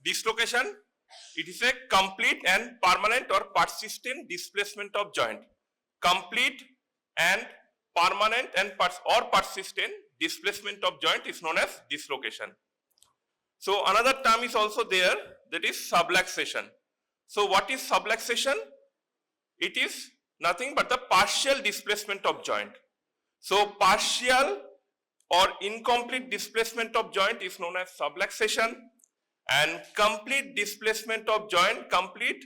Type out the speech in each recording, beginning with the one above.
Dislocation, it is a complete and permanent or persistent displacement of joint. Complete and permanent and or persistent displacement of joint is known as dislocation. So another term is also there, that is subluxation. So what is subluxation? It is nothing but the partial displacement of joint. So partial or incomplete displacement of joint is known as subluxation, and complete displacement of joint, complete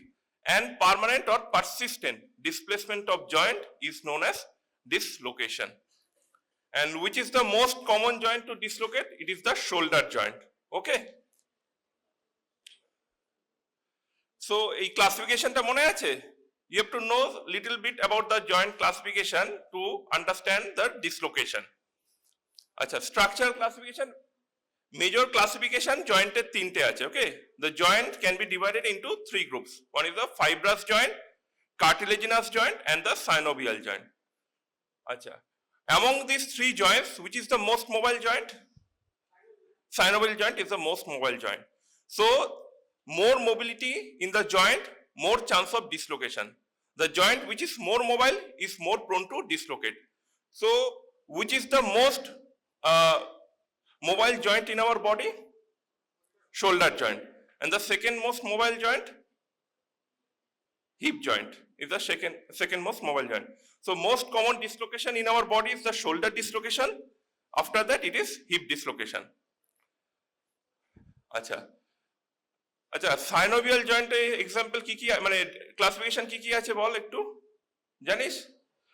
and permanent or persistent displacement of joint is known as dislocation. And which is the most common joint to dislocate? It is the shoulder joint. Okay. So এই ক্লাসিফিকেশনটা মনে আছে? You have to know little bit about the joint classification to understand the dislocation. আচ্ছা, structural classification, major classification joint এর তিনটে আছে. Okay, the joint can be divided into three groups. One is the fibrous joint, cartilaginous joint, and the synovial joint. আচ্ছা, among these three joints, which is the most mobile joint? Synovial joint is the most mobile joint. So more mobility in the joint, more chance of dislocation. The joint which is more mobile is more prone to dislocate. So which is the most mobile joint in our body? Shoulder joint. And the second most mobile joint? Hip joint is the second most mobile joint. So most common dislocation in our body is the shoulder dislocation. After that it is hip dislocation. আচ্ছা আচ্ছা, synovial জয়েন্টে example কি কি, মানে classification কি কি আছে বল একটু, জানিস?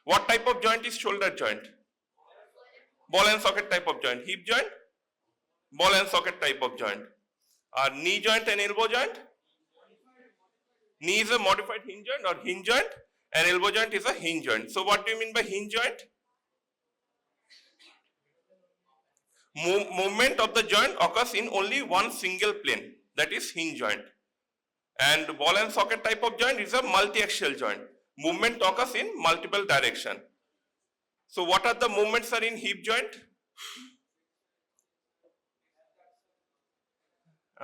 What type of joint is shoulder joint? Ball and socket type of joint. Hip joint, ball and socket type of joint. আর knee joint and elbow joint? Knee is a modified hinge joint or hinge joint, and elbow joint is a hinge joint. So what do you mean by hinge joint? Movement of the joint occurs in only one single plane, that is hinge joint. And ball and socket type of joint is a multi-axial joint. Movement occurs in multiple direction. So what are the movements are in hip joint?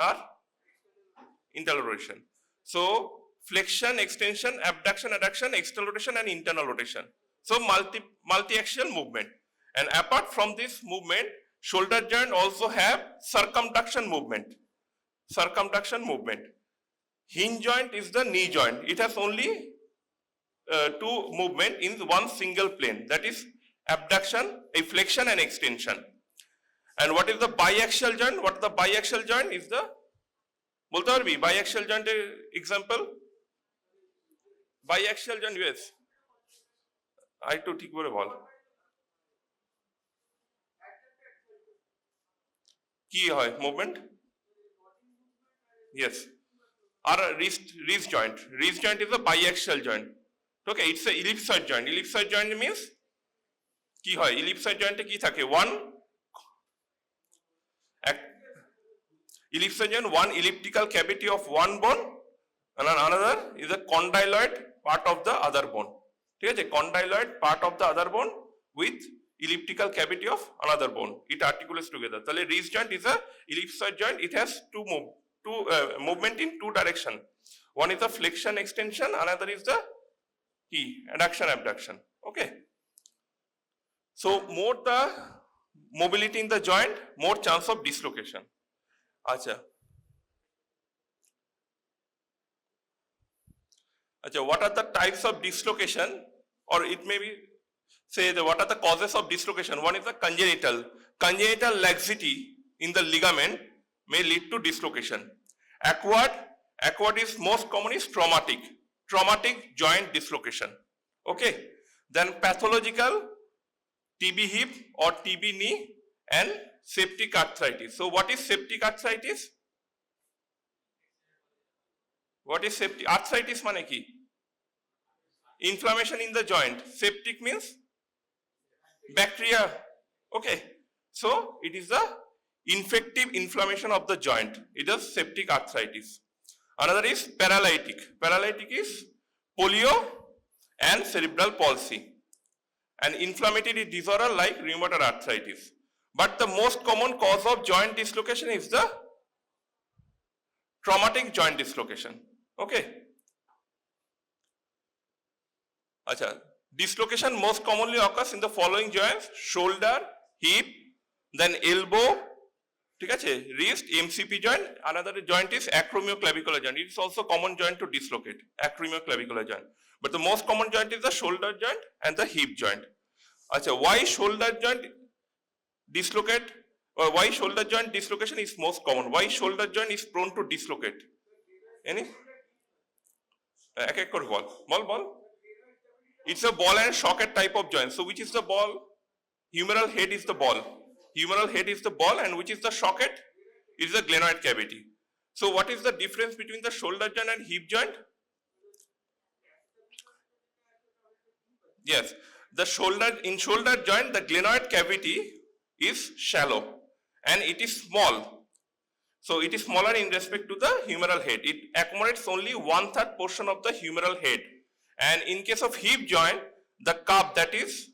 Are internal rotation. So flexion, extension, abduction, adduction, external rotation and internal rotation. So multi-axial movement. And apart from this movement, shoulder joint also have circumduction movement. Circumduction movement. Hinge joint is the knee joint. It has only two movement in one single plane, that is abduction, flexion and extension. And what is the biaxial joint? What is the biaxial joint? Is the বলতে পারবি biaxial joint এর example? Biaxial joint, yes. I to ঠিক করে বল কি হয় movement? Yes. Or wrist joint. Wrist joint is a biaxial joint. Okay, it's a ellipsoid joint. Ellipsoid joint means কি হয়? Ellipsoid joint এ কি থাকে? Ellipsoid joint, one elliptical cavity of one bone and another is a condyloid part of the other bone. ঠিক আছে? Condyloid part of the other bone with elliptical cavity of another bone. It articulates together. তাহলে wrist joint is a ellipsoid joint. It has two movement in two direction. One is the flexion extension, another is the adduction abduction. Okay. So more the mobility in the joint, more chance of dislocation. Acha. What are the types of dislocation, or it may be say what are the causes of dislocation? One is the congenital. Congenital laxity in the ligament may lead to dislocation. Acquired is most common is traumatic joint dislocation. Okay. Then pathological, TB hip or TB knee and septic arthritis. So what is septic arthritis? What is septic arthritis মানে কি? Inflammation in the joint. Septic means bacteria. Okay. So it is the infective inflammation of the joint. It is septic arthritis. Another is paralytic. Paralytic is polio and cerebral palsy. And inflammatory disorder like rheumatoid arthritis. But the most common cause of joint dislocation is the traumatic joint dislocation. Okay. Dislocation most commonly occurs in the following joints: shoulder, hip, then elbow, wrist, MCP joint. Another joint is acromioclavicular joint. It is also common joint to dislocate, acromioclavicular joint. But the most common joint is the shoulder joint and the hip joint. Why shoulder joint dislocate, or why shoulder joint dislocation is most common? Why shoulder joint is prone to dislocate? Any? Ball. It's a ball and socket type of joint. So which is the ball? Humeral head is the ball. Humeral head is the ball, and which is the socket? It is the glenoid cavity. So what is the difference between the shoulder joint and hip joint? Yes, in shoulder joint, the glenoid cavity is shallow and it is small. So it is smaller in respect to the humeral head. It accommodates only 1/3 portion of the humeral head. And in case of hip joint, the cup, that is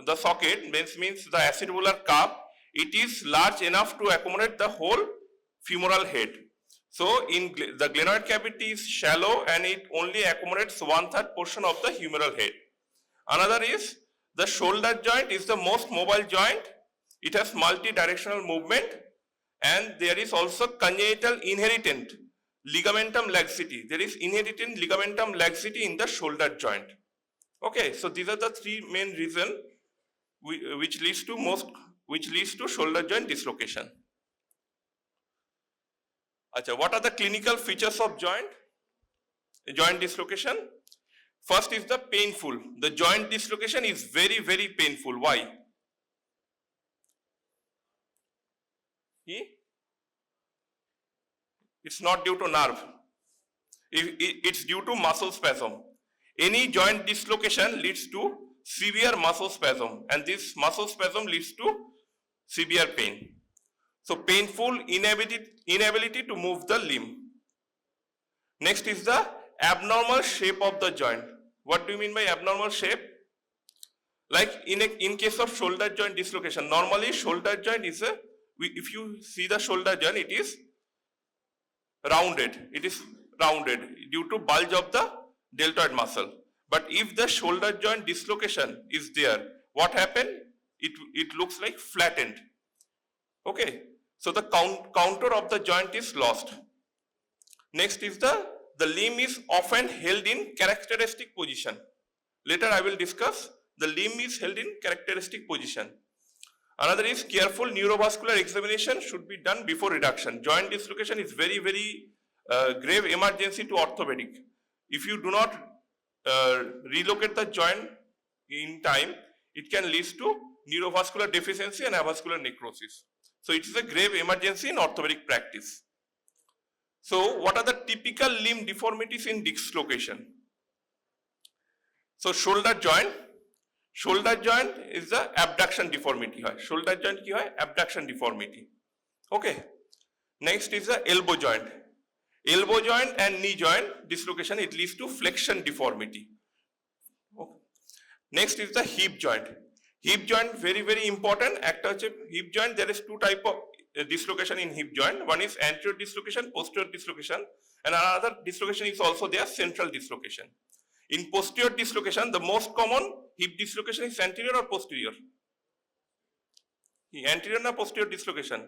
the socket, means the acetabular cup, it is large enough to accommodate the whole femoral head. So the glenoid cavity is shallow and it only accommodates 1/3 portion of the humeral head. Another is the shoulder joint is the most mobile joint. It has multi-directional movement, and there is also congenital inherited ligamentum laxity. There is inherited ligamentum laxity in the shoulder joint. Okay, so these are the three main reasons which leads to shoulder joint dislocation. What are the clinical features of joint dislocation? First is the painful. The joint dislocation is very, very painful. Why? It's not due to nerve. It's due to muscle spasm. Any joint dislocation leads to severe muscle spasm, and this muscle spasm leads to severe pain. So painful, inability to move the limb. Next is the abnormal shape of the joint. What do you mean by abnormal shape? Like in case of shoulder joint dislocation, normally shoulder joint is if you see the shoulder joint, it is rounded. It is rounded due to bulge of the deltoid muscle. But if the shoulder joint dislocation is there, what happened? It looks like flattened. Okay, so the contour of the joint is lost. Next is the limb is often held in characteristic position. Later I will discuss the limb is held in characteristic position. Another is careful neurovascular examination should be done before reduction. Joint dislocation is very, very grave emergency to orthopedic. If you do not relocate the joint in time, it can lead to neurovascular deficiency and avascular necrosis. So it is a grave emergency in orthopedic practice. So what are the typical limb deformities in dislocation? So shoulder joint is the abduction deformity. Shoulder joint ki hai? Abduction deformity. Okay. Next is the elbow joint. Elbow joint and knee joint dislocation, it leads to flexion deformity. Okay. Next is the hip joint. Hip joint very, very important. Hip joint, there is two type of dislocation in hip joint. One is anterior dislocation, posterior dislocation, and another dislocation is also there, central dislocation. In posterior dislocation, the most common hip dislocation is anterior or posterior? Anterior na posterior dislocation?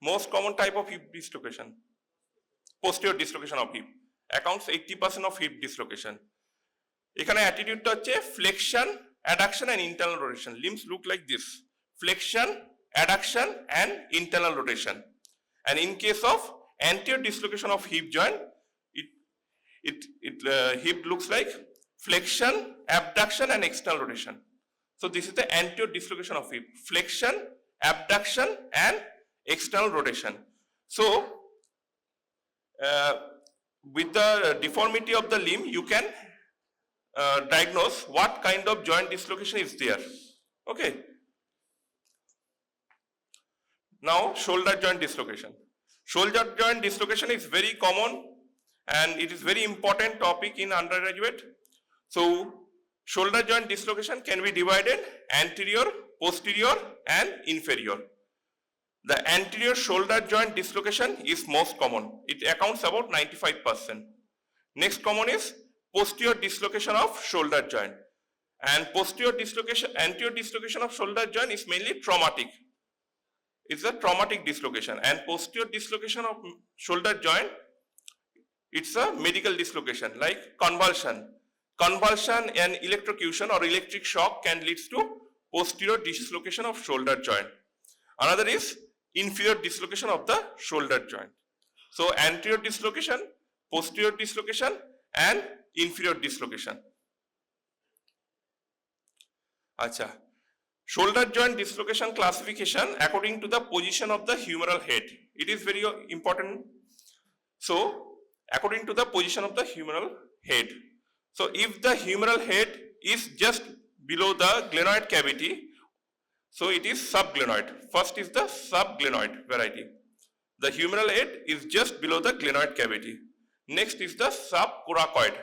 Most common type of hip dislocation? Posterior dislocation of hip. Accounts 80% of hip dislocation. এখানে attitude হচ্ছে flexion, adduction and internal rotation. Limbs look like this. Flexion, adduction and internal rotation. And in case of anterior dislocation of hip joint, hip looks like flexion, abduction and external rotation. So this is the anterior dislocation of hip. Flexion, abduction and external rotation. So with the deformity of the limb, you can diagnose what kind of joint dislocation is there. Okay. Now shoulder joint dislocation. Shoulder joint dislocation is very common and it is very important topic in undergraduate. So shoulder joint dislocation can be divided anterior, posterior and inferior. The anterior shoulder joint dislocation is most common. It accounts about 95%. Next common is posterior dislocation of shoulder joint. And anterior dislocation of shoulder joint is mainly traumatic. It's a traumatic dislocation. And posterior dislocation of shoulder joint, it's a medical dislocation like convulsion. Convulsion and electrocution or electric shock can lead to posterior dislocation of shoulder joint. Another is inferior dislocation of the shoulder joint. So anterior dislocation, posterior dislocation and inferior dislocation. Acha. Shoulder joint dislocation classification according to the position of the humeral head. It is very important. So according to the position of the humeral head. So if the humeral head is just below the glenoid cavity, so it is subglenoid. First is the subglenoid variety. The humeral head is just below the glenoid cavity. Next is the subcoracoid,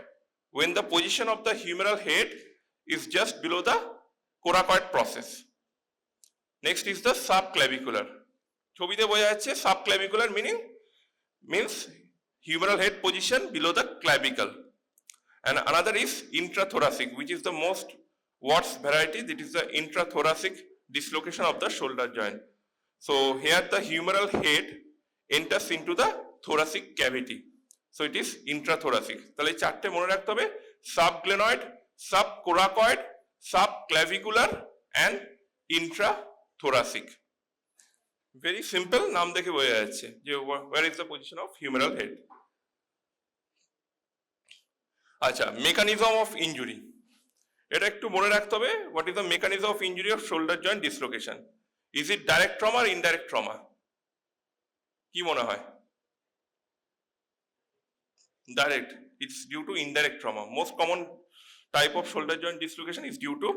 when the position of the humeral head is just below the coracoid process. Next is the subclavicular. ছবিতে বোঝা যাচ্ছে subclavicular means humeral head position below the clavicle. And another is intrathoracic, which is the most worst variety. That is the intrathoracic dislocation of the shoulder joint. So here the humeral head enters into the thoracic cavity. So it is intrathoracic. তাহলে চারটে মনে রাখতে হবে: subglenoid, subcoracoid, subclavicular and intrathoracic. Very simple, নাম দেখে বোঝা যাচ্ছে যে where is the position of humeral head. আচ্ছা, mechanism of injury. এটা একটু মনে রাখতে হবে, what is the mechanism of injury of shoulder joint dislocation? Is it direct trauma or indirect trauma? কি মনে হয়? Direct. It's due to indirect trauma. Most common type of shoulder joint dislocation is due to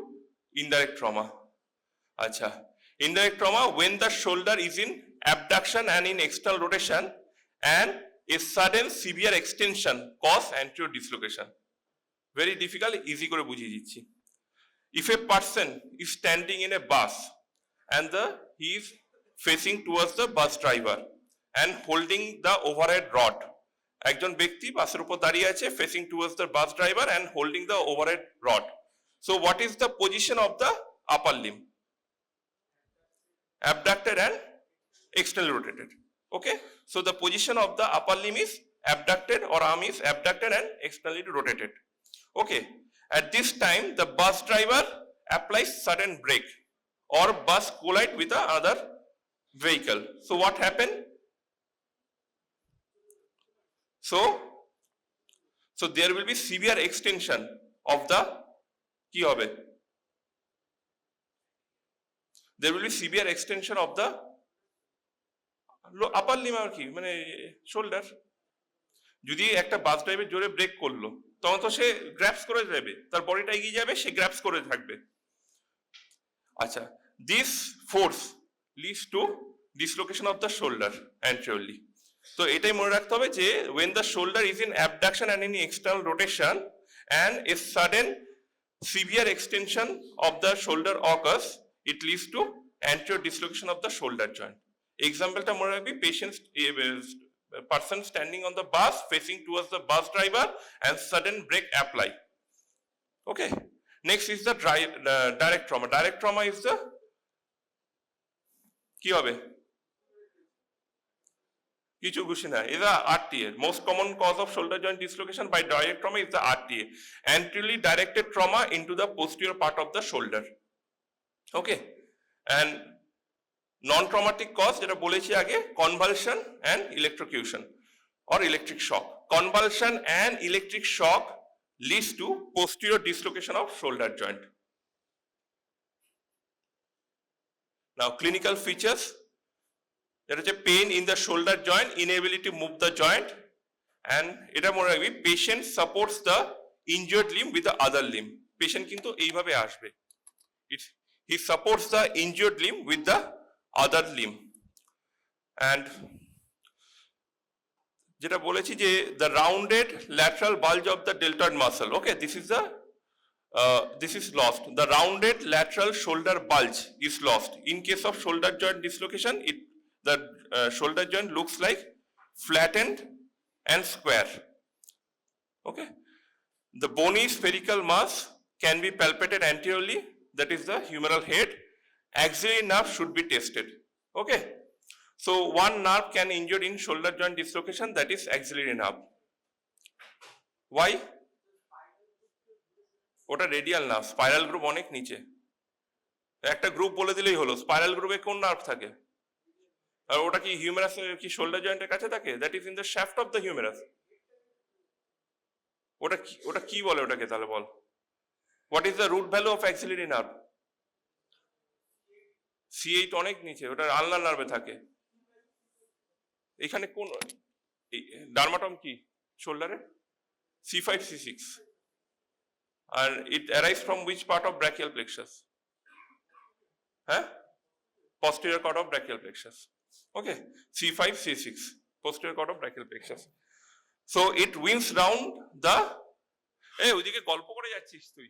indirect trauma. Acha. Indirect trauma when the shoulder is in abduction and in external rotation and a sudden severe extension cause anterior dislocation. Very difficult, easy করে বুঝিয়ে দিচ্ছি. If a person is standing in a bus and he is facing towards the bus driver and holding the overhead rod. একজন ব্যক্তি বাসের উপর দাঁড়িয়ে আছে facing towards the bus driver and holding the overhead rod. So what is the position of the upper limb? Abducted and externally rotated. Okay, so the position of the upper limb is abducted, or arm is abducted and externally rotated. Okay, at this time the bus driver applies sudden brake or bus collide with another vehicle. So what happened? So there will be severe extension of the কি হবে? There will be severe extension of the upper limb আর কি, মানে shoulder. যদি একটা bus driver জোরে break করলো তখন তো সে গ্র্যাপস করে যাবে, তার বডিটা এগিয়ে যাবে, সে গ্র্যাপস করে থাকবে। আচ্ছা, this force leads to dislocation of the shoulder anteriorly. তো এটাই মনে রাখতে হবে যে when the shoulder is in abduction and in external rotation and a sudden severe extension of the shoulder occurs, it leads to anterior dislocation of the shoulder joint. Exampleটা মনে রাখবি, person standing on the bus facing towards the bus driver and sudden brake apply. Okay, next is the direct trauma. Direct trauma is the কি হবে? কিছু বুঝি না, is the RTA. Most common cause of shoulder joint dislocation by direct trauma is the RTA, anteriorly directed trauma into the posterior part of the shoulder. Okay, and non-traumatic cause যেটা বলেছি আগে, convulsion and electrocution or electric shock. Convulsion and electric shock leads to posterior dislocation of shoulder joint. Now clinical features, there is a pain in the shoulder joint, inability to move the joint, and এটা মনে রাখবি, patient supports the injured limb with the other limb. Patient কিন্তু এইভাবে আসবে, he supports the injured limb with the other limb. And যেটা বলেছি যে the rounded lateral bulge of the deltoid muscle, okay, this is lost. The rounded lateral shoulder bulge is lost. In case of shoulder joint dislocation, the shoulder joint looks like flattened and square. Okay. The bony spherical mass can be palpated anteriorly, that is the humeral head. Axillary nerve should be tested. Okay. So one nerve can injure in shoulder joint dislocation, that is axillary nerve. Why? ওটা radial nerve, spiral group অনেক নিচে। একটা group বলে দিলেই হলো, spiral গ্রুপে কোন nerve থাকে? আর ওটা কি হিউমেরাস কি শোল্ডার জয়েন্টের কাছে থাকে? That is in the shaft of the humerus. ওটা কি বলে ওটাকে তাহলে বল? What is the root value of axillary nerve? C8 অনেক নিচে, ওটা আলনার নার্ভে থাকে। এখানে কোন ডার্মাটম কি শোল্ডারে? C5 C6 R it arises from which part of brachial plexus? Posterior cord of brachial plexus. Okay, C5 C6 posterior cord of brachial plexus. So it winds round the ওইদিকে গল্প করে যাচ্ছিস তুই,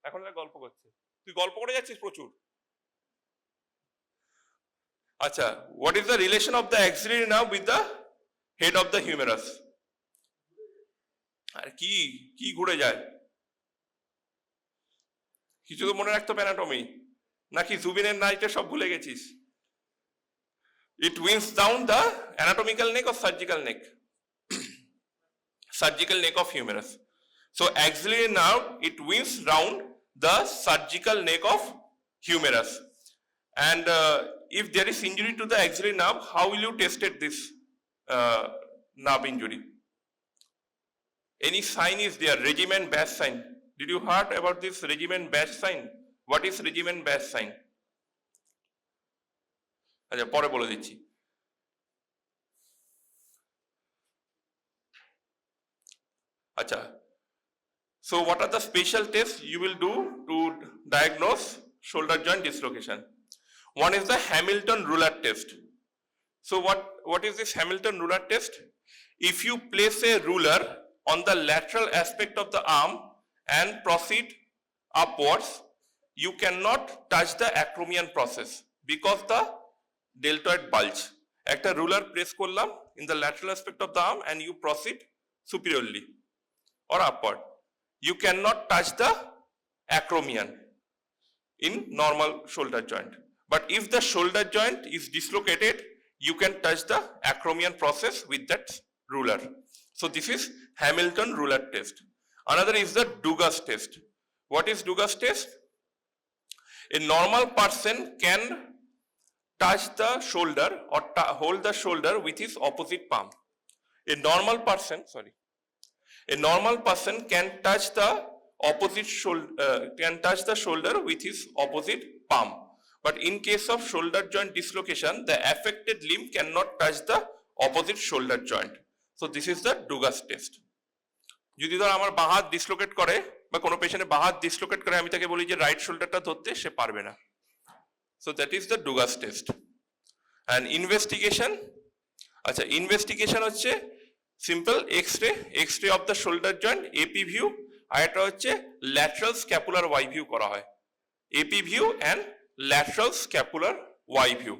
এখন গল্প করছিস তুই, গল্প করে যাচ্ছিস প্রচুর। আচ্ছা, what is the relation of the axillary nerve with the head of the humerus? আর কি ঘুরে যায়? কিছু তো মনে রাখতো অ্যানাটমি, নাকি জুবিনের নাইটে সব ভুলে গেছিস? It winds down the anatomical neck or surgical neck? Surgical neck of humerus. So axillary nerve, it winds round the surgical neck of humerus. And if there is injury to the axillary nerve, how will you test this nerve injury? Any sign is there? Regimen Bash sign. Did you heard about this Regimen Bash sign? What is Regimen Bash sign? আচ্ছা পরে বলে দিচ্ছি। আচ্ছা, so what are the special tests you will do to diagnose shoulder joint dislocation? One is the Hamilton ruler test. So what is this Hamilton ruler test? If you place a ruler on the lateral aspect of the arm and proceed upwards, you cannot touch the acromion process because the deltoid bulge. একটা ruler press করলাম in the lateral aspect of the arm and you proceed superiorly or upward. You cannot touch the acromion in normal shoulder joint. But if the shoulder joint is dislocated, you can touch the acromion process with that ruler. So this is Hamilton ruler test. Another is the Dugas test. What is Dugas test? A normal person can touch the shoulder or hold the shoulder with his opposite palm. A normal person can touch the shoulder with his opposite palm. But in case of shoulder joint dislocation, the affected limb cannot touch the opposite shoulder joint. So this is the Dugas test. যদি ধর আমার বাঁ হাত dislocate করে বা কোনো পেশেন্টের বাঁ হাত ডিসলোকেট করে, আমি তাকে বলি যে রাইট শোল্ডারটা ধরতে, সে পারবে না। So that is the Dugas test. And investigation, আচ্ছা ইনভেস্টিগেশন হচ্ছে simple X-ray of the shoulder joint, AP view, আর এটা হচ্ছে ল্যাটারাল স্ক্যাপুলার ওয়াই ভিউ করা হয়। AP view and lateral scapular Y view.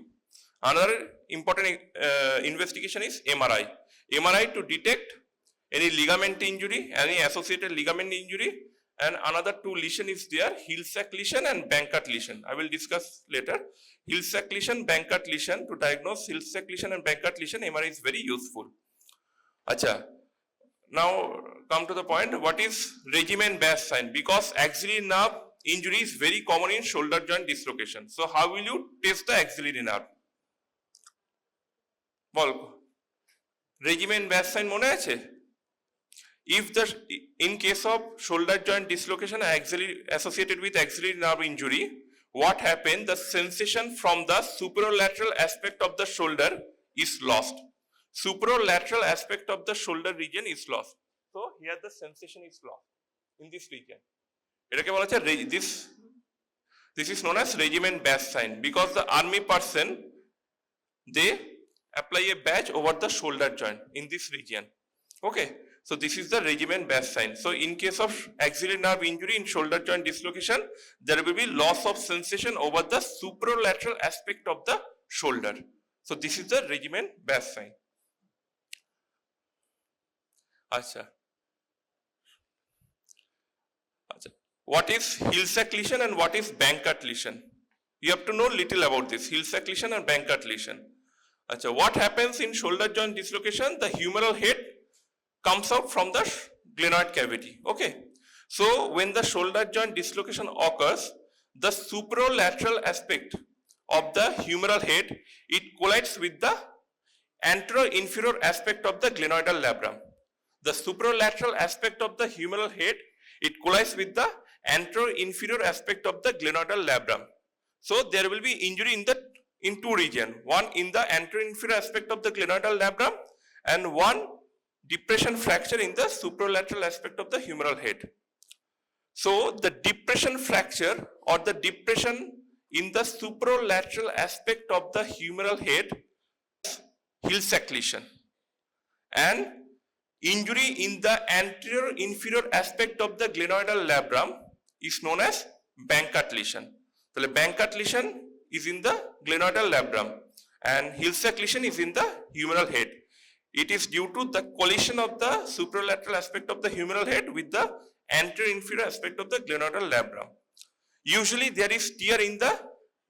Another important investigation is MRI. MRI to detect any ligament injury, any associated ligament injury, and another two lesion is there, Hill-Sachs lesion and Bankart lesion. I will discuss later. Hill-Sachs lesion, Bankart lesion. To diagnose Hill-Sachs lesion and Bankart lesion, MRI is very useful. Acha, now come to the point. What is Regimen Bash sign? Because axillary nerve injury is very common in shoulder joint dislocation. So how will you test the axillary nerve? Ball, Regimen Bash sign মনে আছে? In case of shoulder joint dislocation associated with axillary nerve injury, what happened? The sensation from the superolateral aspect of the shoulder is lost. Superolateral aspect of the shoulder region is lost. So here the sensation is lost in this region. এটাকে বলা হচ্ছে this is known as Regimen Bash sign, because the army person, they apply a badge over the shoulder joint in this region. Okay. So this is the Regimen Bash sign. So in case of axillary nerve injury in shoulder joint dislocation, there will be loss of sensation over the superolateral aspect of the shoulder. So this is the regimen Bass sign. Acha. What is Hill-Sachs lesion and what is Bankart lesion? You have to know little about this, Hill-Sachs lesion and Bankart lesion. Acha, what happens in shoulder joint dislocation? The humeral head comes out from the glenoid cavity. Okay. So when the shoulder joint dislocation occurs, the superolateral aspect of the humeral head, it collides with the anterior-inferior aspect of the glenoidal labrum. The superolateral aspect of the humeral head, it collides with the anterior-inferior aspect of the glenoidal labrum. So there will be injury in two regions, one in the anterior-inferior aspect of the glenoidal labrum and one depression fracture in the superolateral aspect of the humeral head. So the depression fracture or the depression in the superolateral aspect of the humeral head is Hill-Sachs lesion, and injury in the anterior inferior aspect of the glenoidal labrum is known as Bankart lesion. So the Bankart lesion is in the glenoidal labrum and Hill-Sachs lesion is in the humeral head. It is due to the collision of the superolateral aspect of the humeral head with the anterior inferior aspect of the glenoidal labrum. Usually there is tear in the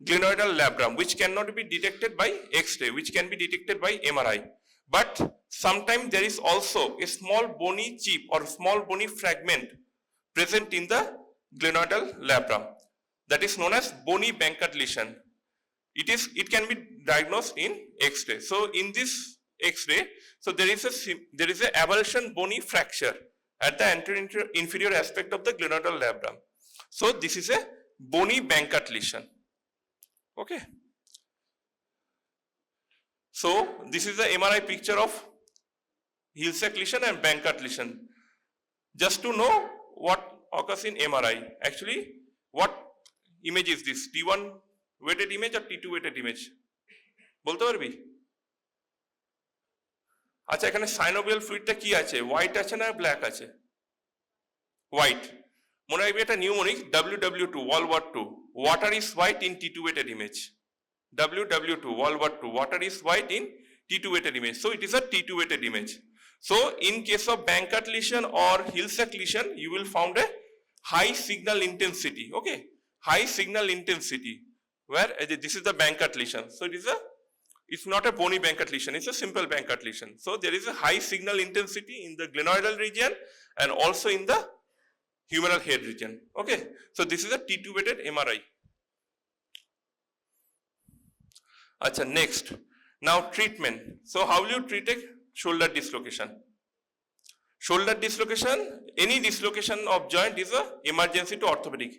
glenoidal labrum which cannot be detected by X-ray, which can be detected by MRI. But sometimes there is also a small bony chip or small bony fragment present in the glenoidal labrum. That is known as bony Bankart lesion. It can be diagnosed in X-ray. So in this X-ray, so there is a avulsion bony fracture at the anterior inferior aspect of the glenoidal labrum. So this is a bony Bankart lesion. Okay. So this is the MRI picture of Hill-Sachs lesion and Bankart lesion. Just to know what occurs in MRI. Actually, what image is this? T1 weighted image or T2 weighted image? বলতে পারবি? আচ্ছা, এখানে synovial fluidটা কি আছে? White আছে না black আছে? White. মনে রাখবি এটা pneumonic WW2 World War II. Water is white in T2 weighted image. WW2 World War II. Water is white in T2 weighted image. So it is a T2 weighted image. So in case of Bankart lesion or Hill-Sachs lesion, you will find a high signal intensity. Okay, high signal intensity. Where this is the Bankart lesion. So it's not a bony Bankart lesion. It's a simple Bankart lesion. So there is a high signal intensity in the glenoidal region and also in the humeral head region. Okay, so this is a T2 weighted MRI. Acha, next. Now treatment. So how will you treat a shoulder dislocation? Shoulder dislocation, any dislocation of joint is an emergency to orthopedic.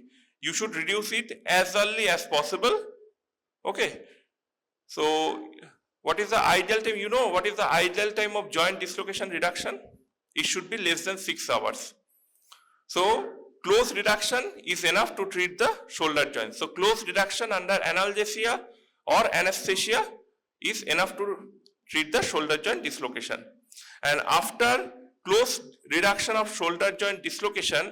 You should reduce it as early as possible. Okay. So what is the ideal time? You know what is the ideal time of joint dislocation reduction? It should be less than 6 hours. So close reduction is enough to treat the shoulder joint. So close reduction under analgesia or anesthesia is enough to treat the shoulder joint dislocation. And after close reduction of shoulder joint dislocation,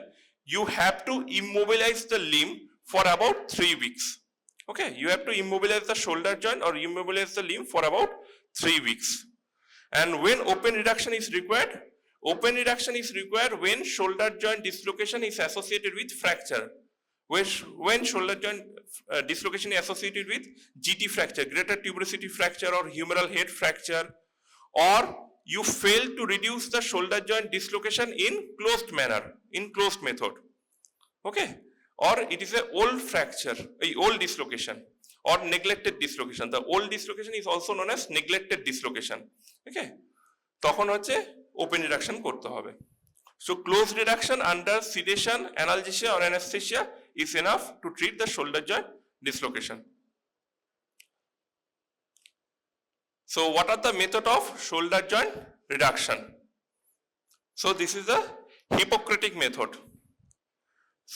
you have to immobilize the limb for about 3 weeks. Okay, you have to immobilize the shoulder joint or immobilize the limb for about 3 weeks. And when open reduction is required? Open reduction is required when shoulder joint dislocation is associated with fracture. When shoulder joint dislocation is associated with GT fracture, greater tuberosity fracture or humeral head fracture, or you fail to reduce the shoulder joint dislocation in closed manner, in closed method. Okay, or it is a old fracture, old dislocation or neglected dislocation. The old dislocation is also known as neglected dislocation. Okay, তখন হচ্ছে open reduction করতে হবে. So close reduction under sedation, analgesia or anesthesia is enough to treat the shoulder joint dislocation. So what are the method of shoulder joint reduction? So this is the Hippocratic method.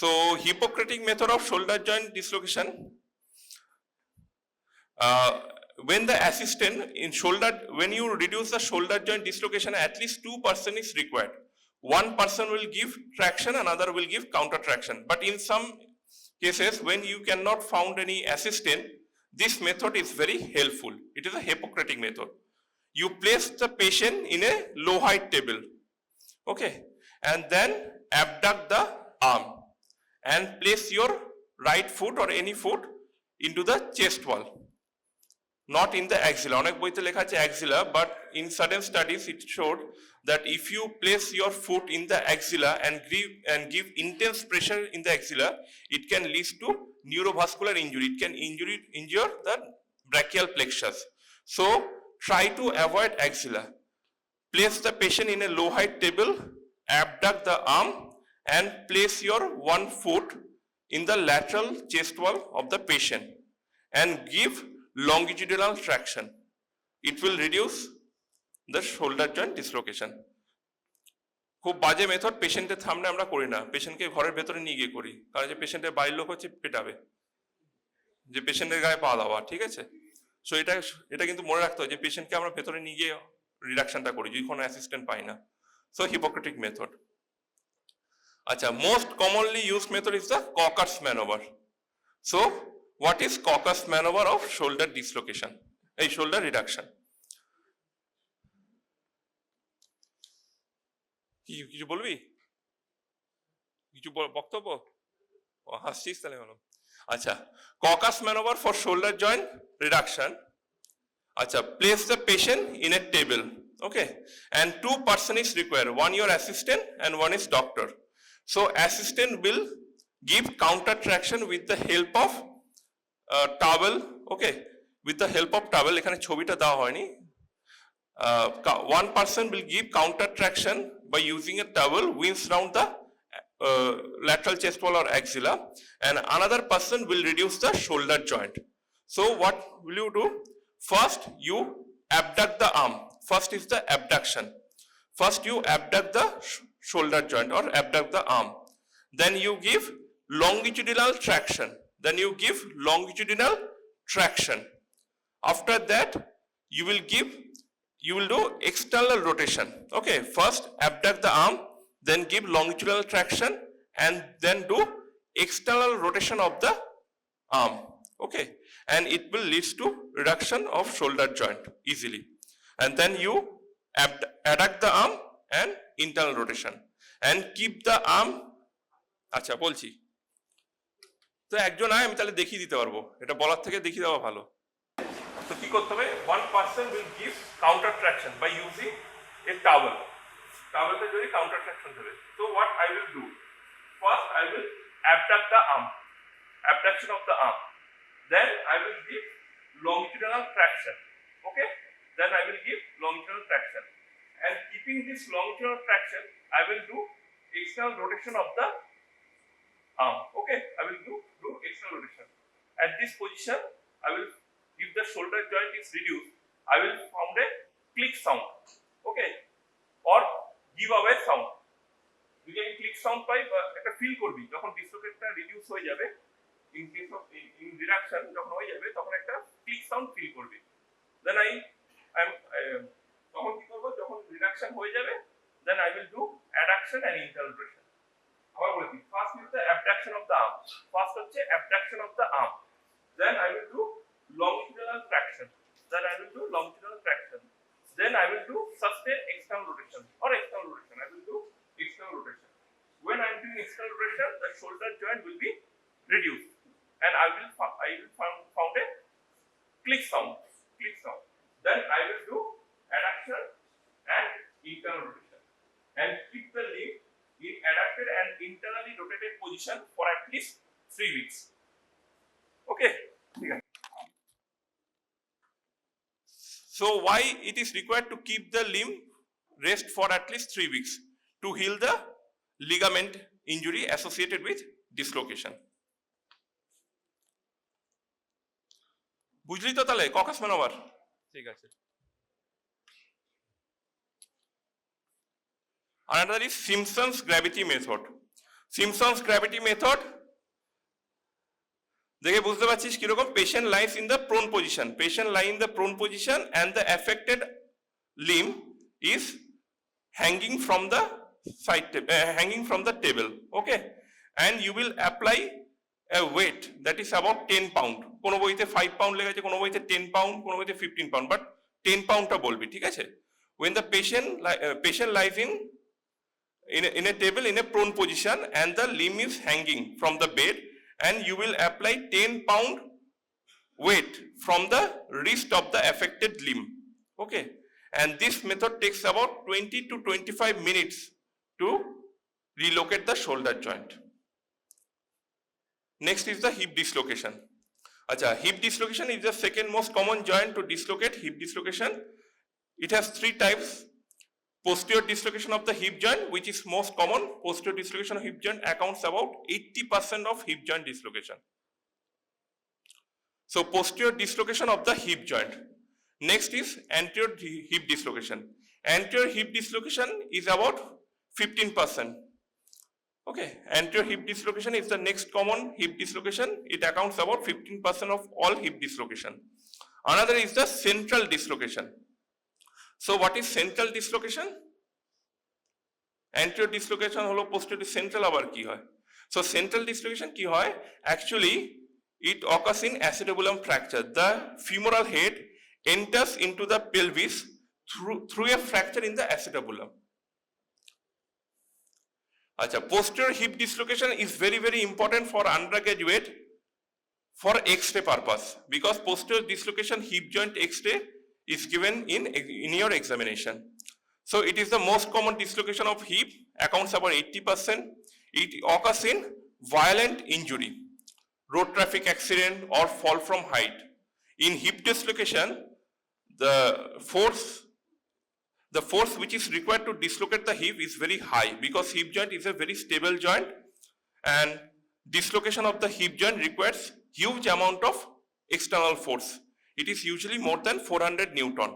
So Hippocratic method of shoulder joint dislocation, when the assistant in shoulder, when you reduce the shoulder joint dislocation, at least 2% is required. One person will give traction, another will give counter traction. But in some cases, when you cannot find any assistant, This method is very helpful. It is a Hippocratic method. You place the patient in a low height table, okay, and then abduct the arm and place your right foot or any foot into the chest wall, not in the axilla. Onek boite lekha ache axilla, but in certain studies it showed that if you place your foot in the axilla and give intense pressure in the axilla, it can lead to neurovascular injury. It can injure the brachial plexus. So try to avoid axilla. Place the patient in a low height table, abduct the arm and place your one foot in the lateral chest wall of the patient and give longitudinal traction. It will reduce the shoulder joint dislocation. খুব বাজে method, পেশেন্টের সামনে আমরা করি না, পেশেন্টকে ঘরের ভেতরে নিয়ে গিয়ে করি, কারণ যে পেশেন্টের বাইরের লোক হচ্ছে পেটাবে, যে পেশেন্টের গায়ে পা দেওয়া, ঠিক আছে? সো এটা কিন্তু মনে রাখতে হয় যে পেশেন্টকে আমরা ভেতরে নিয়ে গিয়ে রিডাকশনটা করি যদি কোনো অ্যাসিস্ট্যান্ট পাই না। So Hippocratic method. আচ্ছা, most commonly used method is the Kocher's maneuver. So what is Kocher's maneuver of shoulder dislocation, এই shoulder reduction? কিছু বলবি, কিছু বক্তব্য? হাসছিস তাহলে বলো। আচ্ছা, Kocher's maneuver for shoulder joint reduction. আচ্ছা, place the patient in a table, okay, and two person is required, one your assistant and one is doctor. So assistant will give counter traction with the help of towel, okay, with the help of towel. এখানে ছবিটা দেওয়া হয়নি। One person will give counter traction by using a towel winds round the lateral chest wall or axilla, and another person will reduce the shoulder joint. So what will you do? First you abduct the arm. First is the abduction. First you abduct the shoulder joint or abduct the arm. Then you give longitudinal traction. Then you give longitudinal traction. After that you will do external rotation. Okay, first abduct the arm, then give longitudinal traction and then do external rotation of the arm. Okay, and it will lead to reduction of shoulder joint easily. And then you adduct the arm and internal rotation and keep the arm. আচ্ছা বলছি তো, একজন আয় আমি তাহলে দেখিয়ে দিতে পারবো, এটা বলার থেকে দেখিয়ে দেওয়া ভালো। তো কি করতে হবে? One person will give counter traction by using a towel. Towelতে যদি counter traction দেবে, so what I will do? First I will abduct the arm, abduction of the arm. Then I will give longitudinal traction. Okay, then I will give longitudinal traction, and keeping this longitudinal traction I will do external rotation of the arm. Okay, I will do external rotation. At this position I will, if the shoulder joint is reduced, I will found a click sound, okay, or give away sound. যদি আমি click sound পাই বা একটা feel করবি যখন ডিসলোকেটটা reduce হয়ে যাবে, in case of in reduction যখন হয়ে যাবে তখন একটা ক্লিক সাউন্ড ফিল করবি। দেন তখন কি করব? যখন রিডাকশন হয়ে যাবে then I will do adduction and internal rotation. আবার বলছি, first is the abduction of the arm. First হচ্ছে abduction of the arm, then I will do longitudinal traction, then I will do longitudinal traction, then I will do sustain external rotation or external rotation. I will do external rotation. When I am doing external rotation, the shoulder joint will be reduced, and I will found a click sound. Then I will do adduction and internal rotation, and keep the limb in adducted and internally rotated position for at least 3 weeks. Okay. So why it is required to keep the limb rest for at least 3 weeks? To heal the ligament injury associated with dislocation. বুঝলি তো তাহলে Kocher's maneuver? ঠিক আছে। Another is Simpson's gravity method. Simpson's gravity method দেখে বুঝতে পারছিস কিরকম? Patient lies in the prone position, patient lie in the prone position and the affected limb is hanging from the side hanging from the table, okay, and you will apply a weight that is about 10 pound. কোনো বইতে 5 pound লেখা আছে, কোনো বইতে 10 pound, কোনো বইতে 15 pound, but 10 pound টা বলবি, ঠিক আছে? When the patient lies in a table in a prone position and the limb is hanging from the bed, and you will apply 10 pound weight from the wrist of the affected limb. Okay, and this method takes about 20 to 25 minutes to relocate the shoulder joint. Next is the hip dislocation. Acha, hip dislocation is the second most common joint to dislocate. Hip dislocation, it has three types. Posterior dislocation of the hip joint, which is most common. Posterior dislocation of hip joint accounts about 80% of hip joint dislocation. So posterior dislocation of the hip joint. Next is anterior hip dislocation. Anterior hip dislocation is about 15%. Okay, anterior hip dislocation is the next common hip dislocation. It accounts about 15% of all hip dislocation. Another is the central dislocation. So what is central dislocation? Anterior dislocation holo posterior central abar ki hoy? So central dislocation ki hoy? Actually, it occurs in acetabulum fracture. The femoral head enters into the pelvis through a fracture in the acetabulum. Acha, posterior hip dislocation is very important for undergraduate for X-ray purpose, because posterior dislocation hip joint X-ray is given in your examination. So it is the most common dislocation of hip, accounts about 80%. It occurs in violent injury, road traffic accident or fall from height. In hip dislocation, the force which is required to dislocate the hip is very high, because hip joint is a very stable joint, and dislocation of the hip joint requires huge amount of external force. It is usually more than 400 Newton.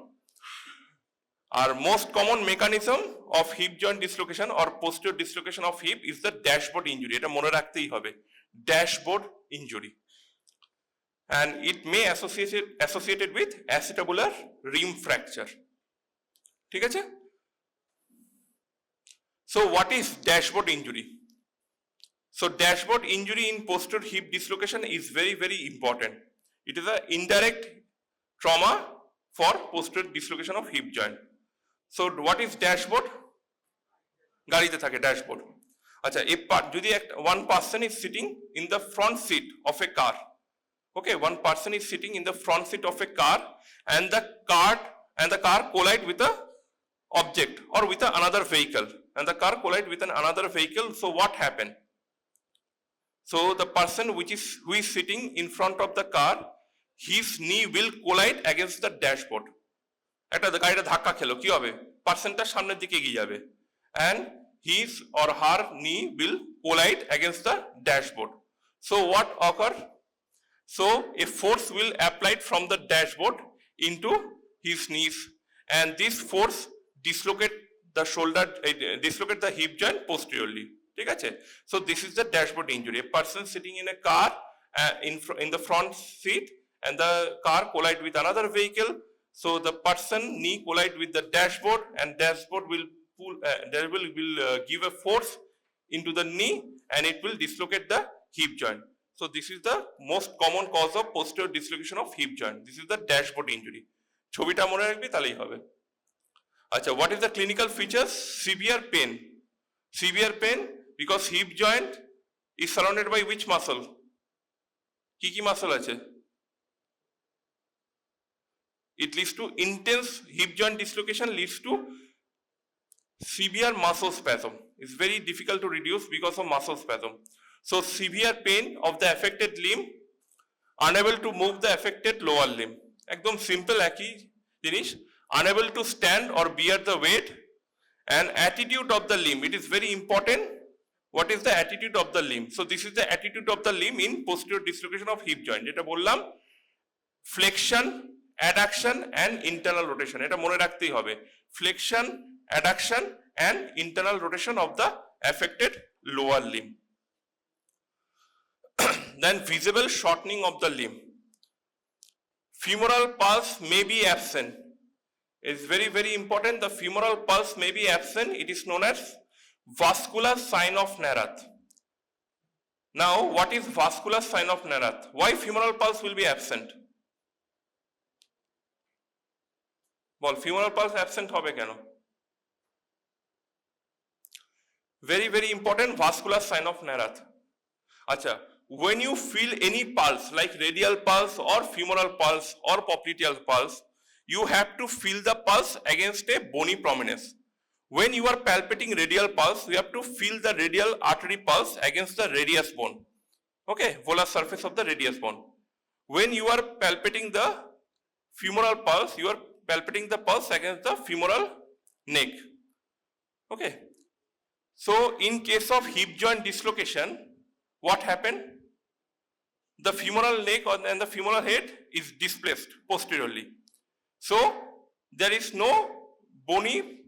Our most common mechanism of hip joint dislocation or posterior dislocation of hip is the dashboard injury. Eta mone rakhte hobe, dashboard injury, and it may associated with acetabular rim fracture. ঠিক আছে? So what is dashboard injury? So dashboard injury in posterior hip dislocation is very important. It is an indirect trauma for posterior dislocation of hip joint. So what is dashboard? গাড়িতে থাকে dashboard. আচ্ছা, যদি one person is sitting in the front seat of a car. Okay, one person is sitting in the front seat of a car, and the car collide with a object or with another vehicle, and the car collide with another vehicle. So what happened? So the person who is sitting in front of the car, his knee will collide against the dashboard. একটা গাড়িটা ধাক্কা খেলো, কি হবে? পার্সনটা সামনের দিকে এগিয়ে যাবে, and his or her knee will collide against the dashboard. So what occur? So a force will applied from the dashboard into his knees, and this force dislocate the hip joint posteriorly. ঠিক আছে? So this is the dashboard injury. A person sitting in a car in the front seat, and the car collide with another vehicle. So the person knee collide with the dashboard, and dashboard will give a force into the knee, and it will dislocate the hip joint. So this is the most common cause of posterior dislocation of hip joint. This is the dashboard injury. ছবিটা মনে রাখবি তাহলেই হবে। আচ্ছা, what is the clinical features? Severe pain. Severe pain because hip joint is surrounded by which muscle? কি muscle আছে? It leads to intense hip joint dislocation, leads to severe muscle spasm. It's very difficult to reduce because of muscle spasm. So severe pain of the affected limb, unable to move the affected lower limb. একদম simple একই জিনিস, unable to stand or bear the weight, and attitude of the limb. It is very important. What is the attitude of the limb? So this is the attitude of the limb in posterior dislocation of hip joint. এটা বললাম flexion, adduction and internal rotation. এটা মনে রাখতেই হবে, flexion, adduction and internal rotation of the affected lower limb. Then visible shortening of the limb. Femoral pulse may be absent. It's very important. The femoral pulse may be absent. It is known as vascular sign of Neurath. Now, what is vascular sign of Nerath? Why femoral pulse will be absent? Well, femoral pulse absent hobe keno? Very, very important vascular sign of Nerath. Acha, when you feel any pulse like radial pulse or femoral pulse or popliteal pulse, you have to feel the pulse against a bony prominence. When you are palpating radial pulse, you have to feel the radial artery pulse against the radius bone. Okay, volar surface of the radius bone. When you are palpating the femoral pulse, you are palpating the pulse against the femoral neck. Okay. So, in case of hip joint dislocation, what happened? The femoral neck and the femoral head is displaced posteriorly. So, there is no bony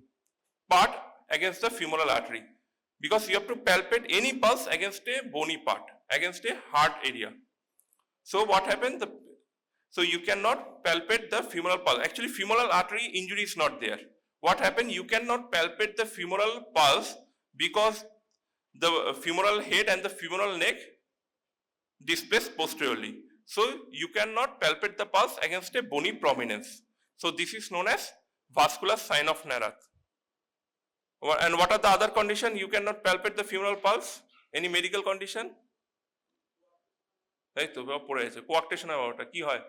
part against the femoral artery because you have to palpate any pulse against a bony part, against a hard area. So, what happened? So, you cannot palpate the femoral pulse. Actually, femoral artery injury is not there. What happened? You cannot palpate the femoral pulse because the femoral head and the femoral neck displaced posteriorly. So, you cannot palpate the pulse against a bony prominence. So, this is known as vascular sign of Nerath. And what are the other conditions? You cannot palpate the femoral pulse? Any medical condition? তাই তো পড়ে আছে কোয়াক্টেশন ব্যাপারটা কি হয়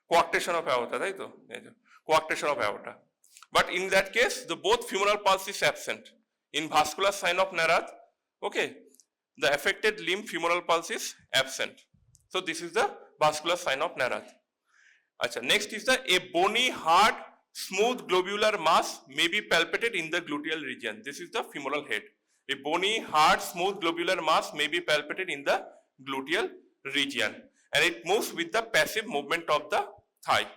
কোয়াক্টেশন of aorta তাই তো coarctation of aorta but in that case the both femoral pulse is absent in vascular sign of Nerath. Okay, the affected limb femoral pulse is absent. So this is the vascular sign of Nerath. Acha, next is the a bony hard smooth globular mass may be palpated in the gluteal region. This is the femoral head. A bony hard smooth globular mass may be palpated in the gluteal region and it moves with the passive movement of the thigh.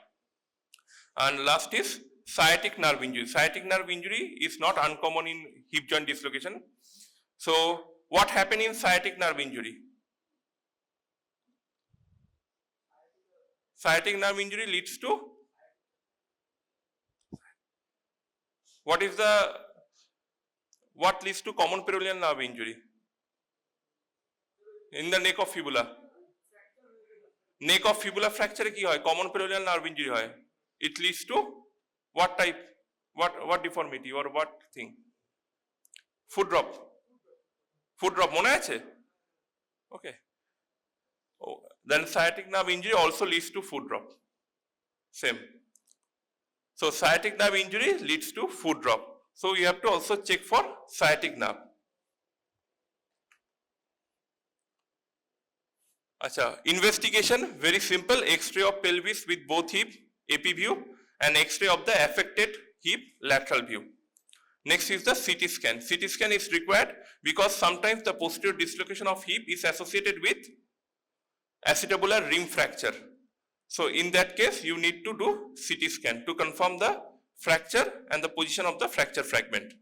And last is sciatic nerve injury. Sciatic nerve injury is not uncommon in hip joint dislocation. So, what happened in sciatic nerve injury? Sciatic nerve injury leads to what leads to common peroneal nerve injury? In the neck of fibula. Neck of fibula fracture ki hoy? Common peroneal nerve injury hoy. It leads to what type? What deformity or what thing? Foot drop. Foot drop mone ache? Okay. Oh, then sciatic nerve injury also leads to foot drop. Same. So sciatic nerve injury leads to foot drop. So you have to also check for sciatic nerve. Acha, investigation very simple, X-ray of pelvis with both hip, AP view, and X-ray of the affected hip, lateral view. Next is the CT scan. CT scan is required because sometimes the posterior dislocation of hip is associated with acetabular rim fracture. So in that case, you need to do CT scan to confirm the fracture and the position of the fracture fragment.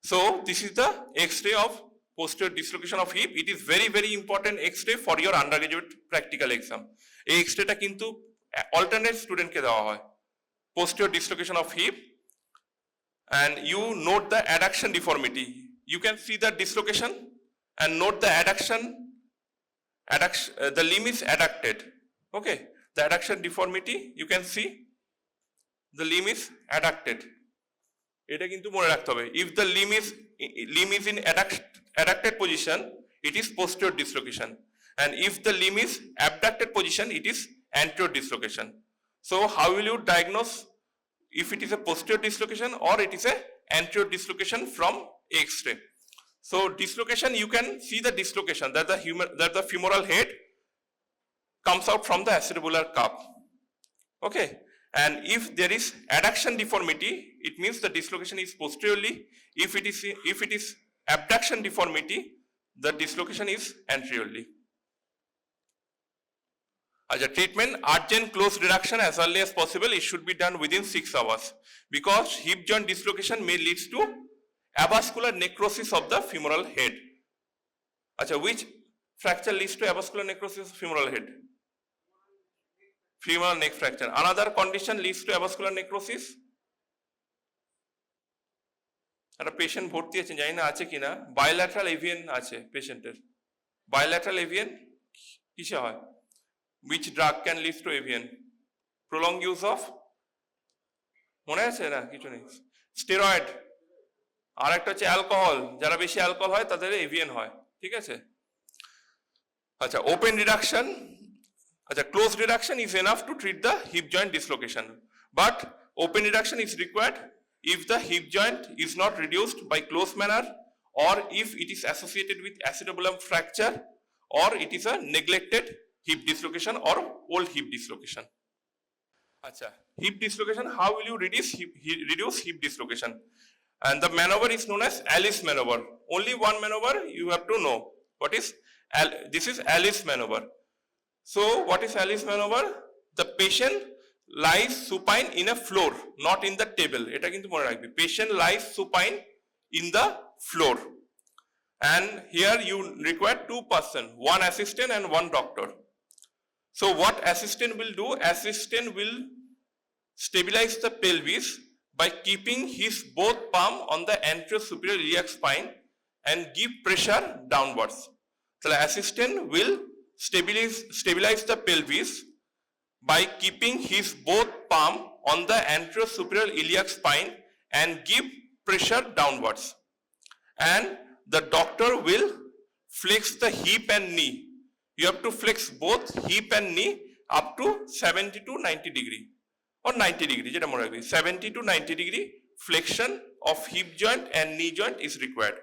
So this is the X-ray of posterior dislocation of hip. It is very, very important X-ray for your undergraduate practical exam. এই X-ray টা কিন্তু alternate student কে দেওয়া হয়. Posterior dislocation of hip, and you note the adduction deformity. You can see the dislocation and note the adduction. The limb is adducted. Okay, the adduction deformity you can see. The limb is adducted. এটা কিন্তু মনে রাখতে হবে. If the limb is in adducted position, it is posterior dislocation, and if the limb is abducted position, it is anterior dislocation. So how will you diagnose if it is a posterior dislocation or it is a anterior dislocation from X-ray? So dislocation, you can see the dislocation that the femoral head comes out from the acetabular cup. Okay, and if there is adduction deformity, it means the dislocation is posteriorly. If it is abduction deformity, the dislocation is anteriorly. As a treatment, urgent close reduction as early as possible. It should be done within 6 hours because hip joint dislocation may lead to avascular necrosis of the femoral head. Achha, which fracture leads to avascular necrosis of femoral head? Femoral neck fracture. Another condition leads to avascular necrosis. একটা patient ভর্তি আছে, জানি না আছে কিনা, bilateral avian আছে পেশেন্টের। Bilateral avian কিসে হয়? which drug can lead to avian? prolonged use of, মনে আছে না? কিছু নেই, স্টেরয়েড। আর একটা হচ্ছে অ্যালকোহল, যারা বেশি অ্যালকোহল হয় তাদের এভিয়ান হয়, ঠিক আছে? আচ্ছা, ওপেন রিডাকশন, আচ্ছা close reduction is enough to treat the hip joint dislocation, but open reduction is required if the hip joint is not reduced by close manner, or if it is associated with acetabulum fracture, or it is a neglected hip dislocation or old hip dislocation. Acha, hip dislocation, how will you reduce hip dislocation? And the maneuver is known as Alice maneuver. Only one maneuver you have to know. What is this? Is Alice maneuver. So what is Alice maneuver? The patient lies supine in a floor, not in the table. Eta kintu mone rakbe, patient lies supine in the floor, and here you require two person, one assistant and one doctor. So what assistant will do? Assistant will stabilize the pelvis by keeping his both palm on the anterior superior iliac spine and give pressure downwards. So the assistant will stabilize the pelvis by keeping his both palm on the anterior superior iliac spine and give pressure downwards. And the doctor will flex the hip and knee. You have to flex both hip and knee up to 70 to 90 degree or 90 degree, jeta mone rakbe, 70 to 90 degree flexion of hip joint and knee joint is required.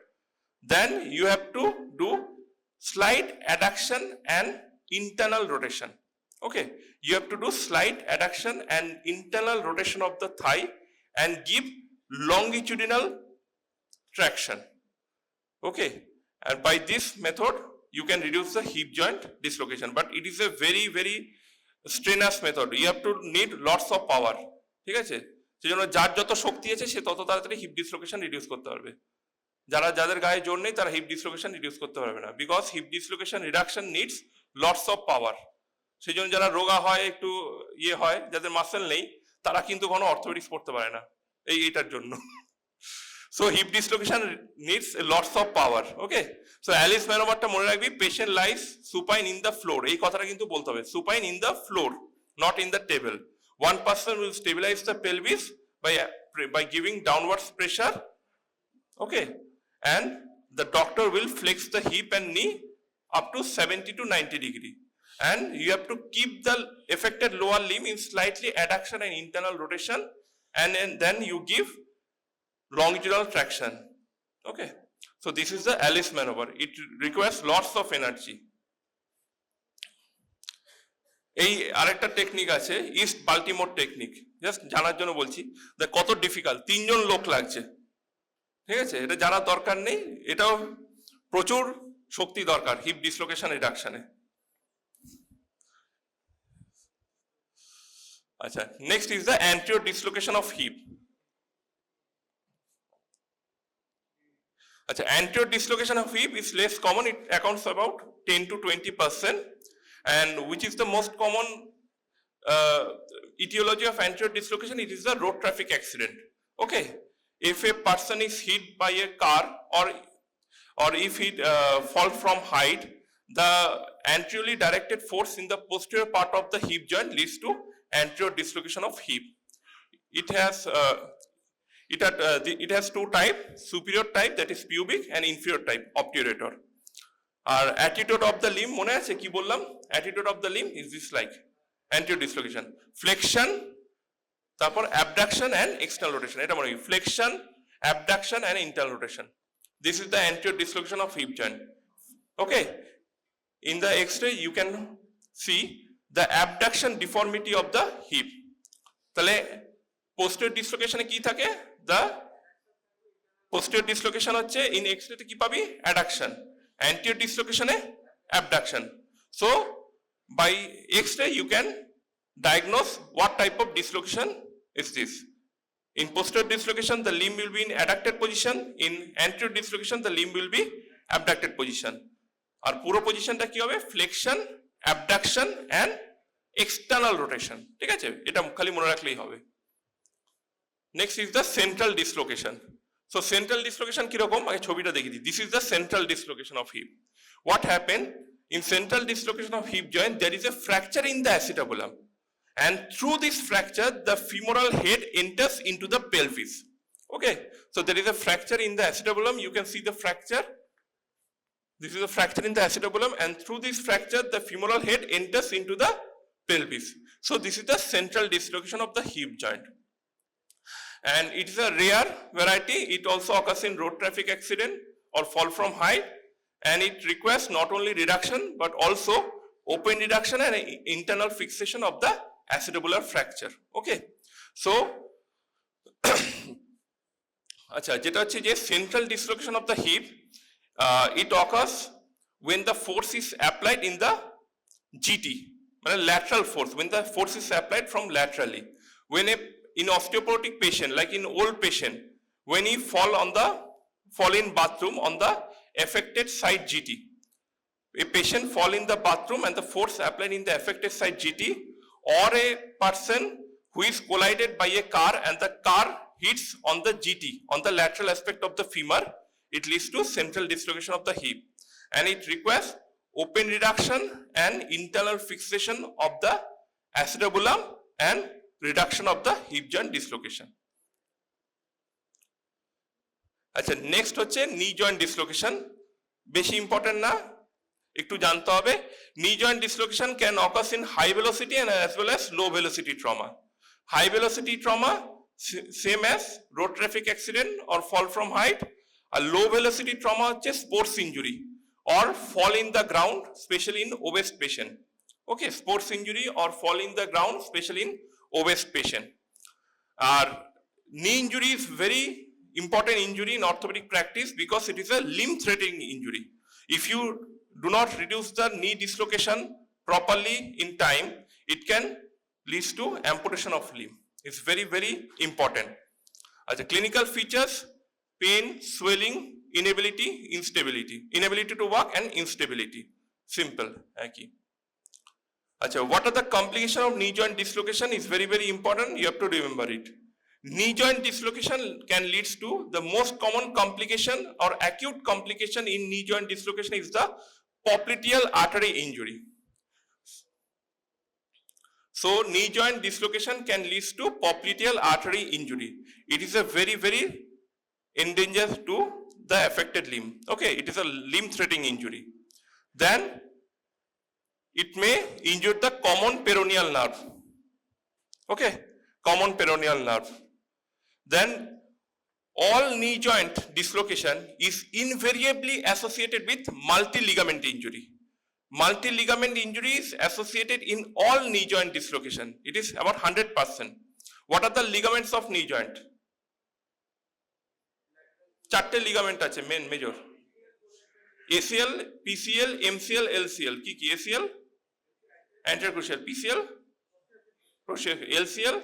Then you have to do slight adduction and internal rotation. Okay, you have to do slight adduction and internal rotation of the thigh and give longitudinal traction. Okay, and by this method you can reduce the hip joint dislocation, but it is a very very strenuous method. You have to need lots of power, ঠিক আছে? সেজন্য যার যত শক্তি আছে সে তত তাড়াতাড়ি heap dislocation reduce করতে পারবে। যাদের গায়ে জোর নেই তারা হিপ ডিসলোকেশন রিডিউস করতে পারবে না, because hip dislocation reduction needs lots of power. সেই জন্য যারা রোগা হয়, একটু ইয়ে হয়, যাদের মাসেল নেই, তারা কিন্তু কোনো অর্থোপেডিক্স পড়তে পারে না এইটার জন্য। So hip dislocation needs lots of power. Okay, so Alice maneuverটা মনে রাখবি, patient lies supine in the floor, এই কথাটা কিন্তু বলতে হবে, supine in the floor, not in the table. One person will stabilize the pelvis by giving downwards pressure. Okay, and the doctor will flex the hip and knee up to 70 to 90 degree, and you have to keep the affected lower limb in slightly adduction and internal rotation, and then you give longitudinal traction. Okay, so this is the Alice maneuver. It requires lots of energy. এই আরেকটা technique আছে, east Baltimore technique, just জানার জন্য বলছি, কত difficult, 3 জন লোক লাগছে, ঠিক আছে? এটা জানার দরকার নেই, এটাও প্রচুর শক্তি দরকার হিপ ডিসলোকেশন রিডাকশনে। আচ্ছা, next is the anterior dislocation of hip. আচ্ছা, anterior dislocation of hip is less common. It accounts about 10 to 20%, and which is the most common etiology of anterior dislocation? It is the road traffic accident. Okay, if a person is hit by a car, or if he fall from height, the anteriorly directed force in the posterior part of the hip joint leads to anterior dislocation of hip. It has two types, superior type, that is pubic, and inferior type, obturator. Our attitude of the limb, mone ache ki bollam? Attitude of the limb is this, like anterior dislocation, flexion, tarpor abduction and external rotation. Eta mone rakhi, flexion, abduction and internal rotation. This is the anterior dislocation of hip joint. Okay, in the X-ray you can see the abduction deformity of the hip. Tale posterior dislocation কি থাকে? The posterior dislocation হচ্ছে in X-ray তে কি পাবি? Adduction. Anterior dislocation A abduction. So by X-ray you can diagnose what type of dislocation is this. In posterior dislocation the limb will be in adducted position. In anterior dislocation the limb will be abducted position. আর পুরো পজিশনটা কি হবে? Flexion, abduction and external rotation. ঠিক আছে? এটা খালি মনে রাখলেই হবে। Next is the central dislocation. So central dislocation কিরকম আগে ছবিটা দেখিয়ে দিই. This is the central dislocation of hip. What happened in central dislocation of hip joint? There is a fracture in the acetabulum, and through this fracture the femoral head enters into the pelvis. Okay, so there is a fracture in the acetabulum. You can see the fracture. This is a fracture in the acetabulum, and through this fracture the femoral head enters into the pelvis. So this is the central dislocation of the hip joint. And it is a rare variety. It also occurs in road traffic accident or fall from height, and it requires not only reduction but also open reduction and internal fixation of the acetabular fracture. Okay, so acha jeta hocche je central dislocation of the hip, it occurs when the force is applied in the GT, lateral force, when the force is applied from laterally. When in osteoporotic patient, like in old patient, when he fall in bathroom on the affected side GT, a patient fall in the bathroom and the force applied in the affected side GT, or a person who is collided by a car and the car hits on the GT, on the lateral aspect of the femur, it leads to central dislocation of the hip, and it requires open reduction and internal fixation of the acetabulum and reduction of the hip joint dislocation. আচ্ছা, next হচ্ছে নি joint dislocation. বেশি important না, একটু জানতে হবে. Knee joint dislocation can occurs in high velocity and as well as low velocity trauma. High velocity trauma same as road traffic accident or fall from height. A low velocity trauma হচ্ছে sports injury or fall in the ground, especially in obese patient. Okay, sports injury or fall in the ground, especially in obese patient. Knee injury is very important injury in orthopedic practice because it is a limb threatening injury. If you do not reduce the knee dislocation properly in time, it can lead to amputation of limb. It's very, very important. The clinical features: pain, swelling, inability, instability, inability to walk and instability. Simple. What are the complications of knee joint dislocation is very, very important. You have to remember it. Knee joint dislocation can lead to the most common complication or acute complication in knee joint dislocation is the popliteal artery injury. So knee joint dislocation can lead to popliteal artery injury. It is a very, very endangered to the affected limb. Okay, it is a limb threatening injury. Then it may injure the common peroneal nerve. Okay, common peroneal nerve. Then all knee joint dislocation is invariably associated with multi-ligament injury. Multi-ligament injury is associated in all knee joint dislocation. It is about 100%. What are the ligaments of knee joint? 4 ligament আছে main major: ACL, PCL, MCL, LCL. কি কি? ACL anterior cruciate, PCL posterior, LCL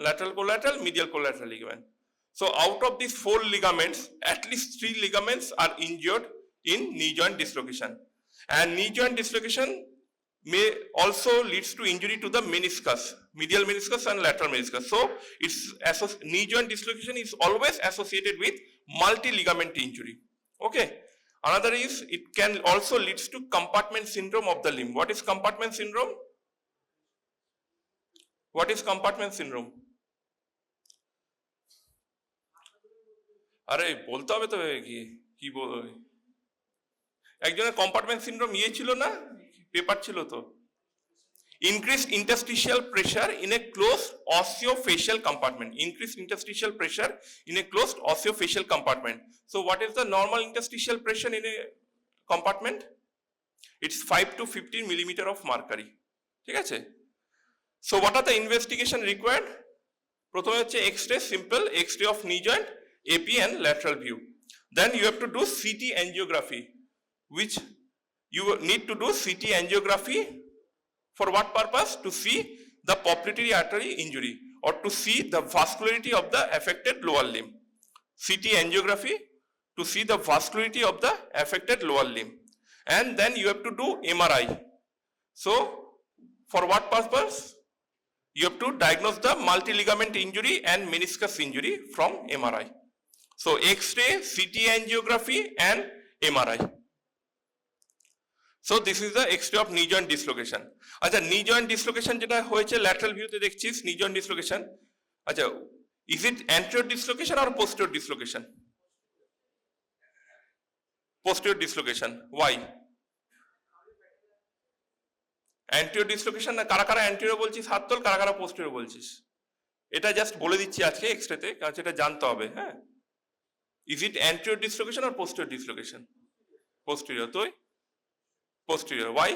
lateral collateral, medial collateral ligament. So out of these 4 ligaments, at least 3 ligaments are injured in knee joint dislocation. And knee joint dislocation may also leads to injury to the meniscus, medial meniscus and lateral meniscus. So knee joint dislocation is always associated with multi-ligament injury. Okay. Another is it can also leads to compartment syndrome of the limb. What is compartment syndrome? What is compartment syndrome? আরে বলতে হবে তো কি বলবে, একজনের compartment syndrome ছিল না, paper ছিল তো। Increased interstitial pressure in a closed osseofacial compartment. Increased interstitial pressure in a closed osseofacial compartment. So what is the normal interstitial pressure in a compartment? It's 5 to 15 millimeter of mercury. ঠিক আছে? So what are the investigation required? প্রথমে হচ্ছে X-ray, simple X-ray of knee joint, AP and lateral view. Then you have to do CT angiography, which you need to do CT angiography for what purpose? To see the popliteal artery injury or to see the vascularity of the affected lower limb. CT angiography to see the vascularity of the affected lower limb. And then you have to do MRI. So for what purpose? You have to diagnose the multi-ligament injury and meniscus injury from MRI. So X-ray, CT angiography and MRI. So this is the X-ray of knee joint dislocation. আচ্ছা knee joint dislocation যেটা হয়েছে lateral view তে দেখছিস knee joint dislocation. আচ্ছা is it anterior dislocation or posterior dislocation? Posterior dislocation. Why? Anterior dislocation না কারা কারা anterior বলছিস হাত তোল, কারা কারা posterior বলছিস? এটা জাস্ট বলে দিচ্ছি আজকে এক্স-রে তে, কারণ সেটা জানতে হবে। হ্যাঁ, is it anterior dislocation or posterior dislocation? Posterior. তো posterior. Why?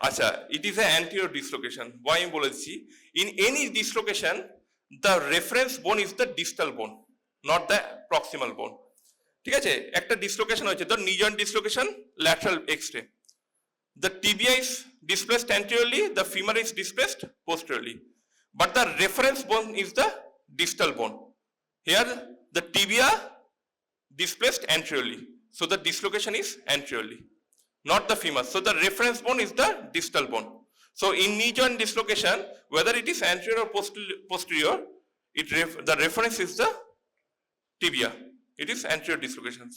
আচ্ছা, it is an anterior dislocation. Why আমি বলেছি? In any dislocation, the reference bone is the distal bone, not the proximal bone. ঠিক আছে, একটা ডিসলোকেশন হয়েছে, ধর knee joint dislocation, lateral X-ray. The tibia is displaced anteriorly, the femur is displaced posteriorly, but the reference bone is the distal bone. Here the tibia displaced anteriorly, so the dislocation is anteriorly, not the femur. So the reference bone is the distal bone. So in knee joint dislocation, whether it is anterior or posterior, the reference is the tibia. It is anterior dislocations.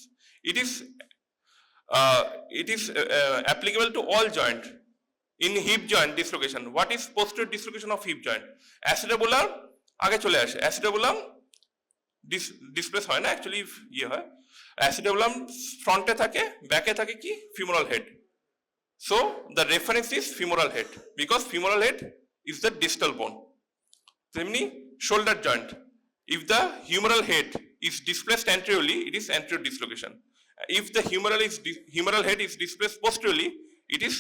It is applicable to all joint. In hip joint dislocation, what is posterior dislocation of hip joint? Acetabulum আগে চলে আসে, acetabulum displace হয় না, actually ইয়ে হয়, acetabulum ফ্রন্টে থাকে, ব্যাকে থাকে কি femoral head. So the reference is femoral head because femoral head is the distal bone. তেমনি shoulder joint, if the humeral head is displaced anteriorly, it is anterior dislocation. If the humeral head is displaced posteriorly, it is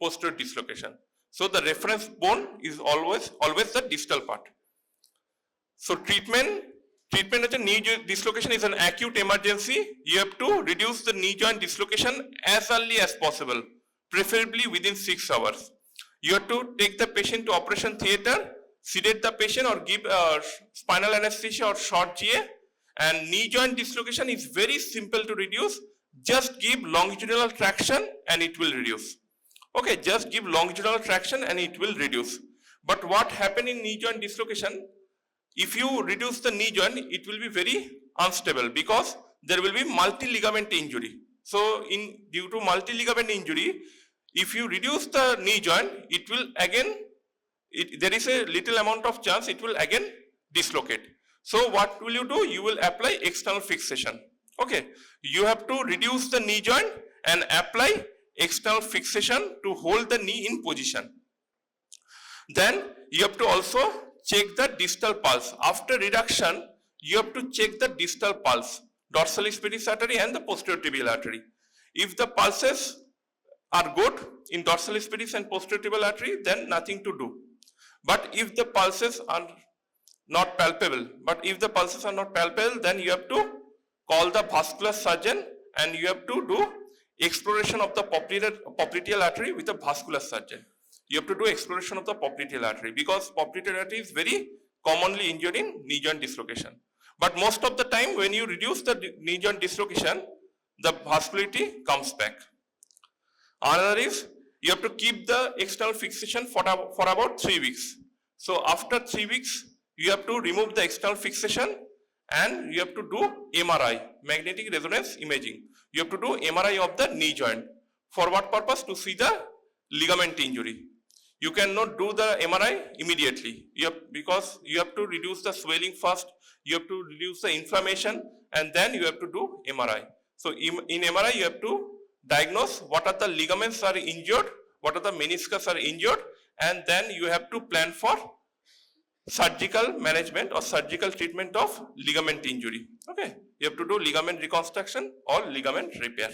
posterior dislocation. So the reference bone is always the distal part. So treatment of the knee dislocation is an acute emergency. You have to reduce the knee joint dislocation as early as possible, preferably within 6 hours. You have to take the patient to operation theater, sedate the patient or give spinal anesthesia or short GA. And knee joint dislocation is very simple to reduce. Just give longitudinal traction and it will reduce. Okay, just give longitudinal traction and it will reduce. But what happens in knee joint dislocation, if you reduce the knee joint, it will be very unstable because there will be multi-ligament injury. So due to multi-ligament injury, if you reduce the knee joint, it will again, there is a little amount of chance it will again dislocate. So what will you do? You will apply external fixation. Okay, you have to reduce the knee joint and apply external fixation to hold the knee in position. Then you have to also check the distal pulse. After reduction, you have to check the distal pulse, dorsal spinatus artery and the posterior tibial artery. If the pulses are good in dorsal spinatus and posterior tibial artery, then nothing to do. But if the pulses are not palpable, then you have to call the vascular surgeon and you have to do exploration of the popliteal artery with a vascular surgeon. You have to do exploration of the popliteal artery because popliteal artery is very commonly injured in knee joint dislocation. But most of the time when you reduce the knee joint dislocation, the vascularity comes back. Another is you have to keep the external fixation for about 3 weeks. So after 3 weeks, you have to remove the external fixation and you have to do MRI, magnetic resonance imaging. You have to do MRI of the knee joint. For what purpose? To see the ligament injury. You cannot do the MRI immediately because you have to reduce the swelling first, you have to reduce the inflammation and then you have to do MRI. So in MRI you have to diagnose what are the ligaments are injured, what are the meniscus are injured, and then you have to plan for surgical management or surgical treatment of ligament injury. Okay, you have to do ligament reconstruction or ligament repair.